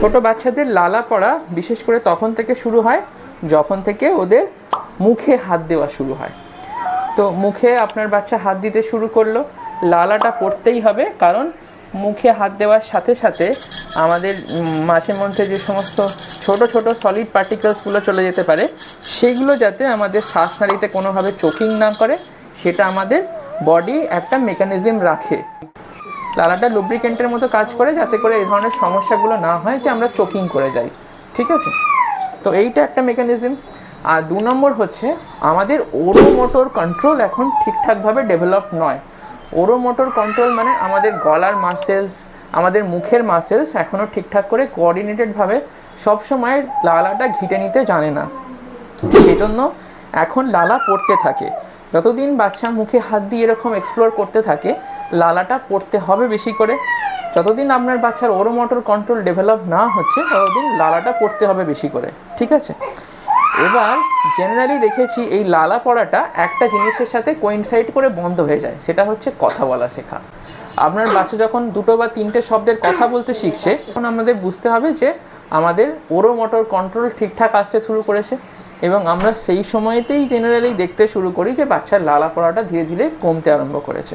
ছোট বাচ্চাদের লালা পড়া বিশেষ করে তখন থেকে শুরু হয় যখন থেকে ওদের মুখে হাত দেওয়া শুরু হয়। তো মুখে আপনার বাচ্চা হাত দিতে শুরু করলো, লালাটা পড়তেই হবে, কারণ মুখে হাত দেওয়ার সাথে সাথে আমাদের মাঝে মধ্যে যে সমস্ত ছোট ছোট সলিড পার্টিকেলসগুলো চলে যেতে পারে, সেগুলো যাতে আমাদের শ্বাসনালীতে কোনোভাবে চোকিং না করে, সেটা আমাদের বডি একটা মেকানিজম রাখে। লালাটা লুব্রিকেন্টের মতো কাজ করে যাতে করে এই ধরনের সমস্যাগুলো না হয় যে আমরা চোকিং করে যাই। ঠিক আছে, তো এইটা একটা মেকানিজম। আর 2 নম্বর হচ্ছে আমাদের ওরোমোটর কন্ট্রোল এখন ঠিকঠাকভাবে ডেভেলপ নয়। ওরোমোটর কন্ট্রোল মানে আমাদের গলার মাসেলস, আমাদের মুখের মাসেলস এখনও ঠিকঠাক করে কোঅর্ডিনেটেডভাবে সবসময় লালাটা ঘিটে নিতে জানে না, সেজন্য এখন লালা পড়তে থাকে। যতদিন বাচ্চা মুখে হাত দিয়ে এরকম এক্সপ্লোর করতে থাকে, লালাটা পড়তে হবে বেশি করে। যতদিন আপনার বাচ্চার ওরোমোটর কন্ট্রোল ডেভেলপ না হচ্ছে, ততদিন লালাটা পড়তে হবে বেশি করে। ঠিক আছে, এবার জেনারেলি দেখেছি এই লালা পড়াটা একটা জিনিসের সাথে কোইনসাইড করে বন্ধ হয়ে যায়, সেটা হচ্ছে কথা বলা শেখা। আপনার বাচ্চা যখন 2 বা 3টে শব্দের কথা বলতে শিখছে, তখন আমাদের বুঝতে হবে যে আমাদের ওরোমোটর কন্ট্রোল ঠিকঠাক আসতে শুরু করেছে, এবং আমরা সেই সময়তেই জেনারেলি দেখতে শুরু করি যে বাচ্চার লালা পড়াটা ধীরে ধীরে কমতে আরম্ভ করেছে।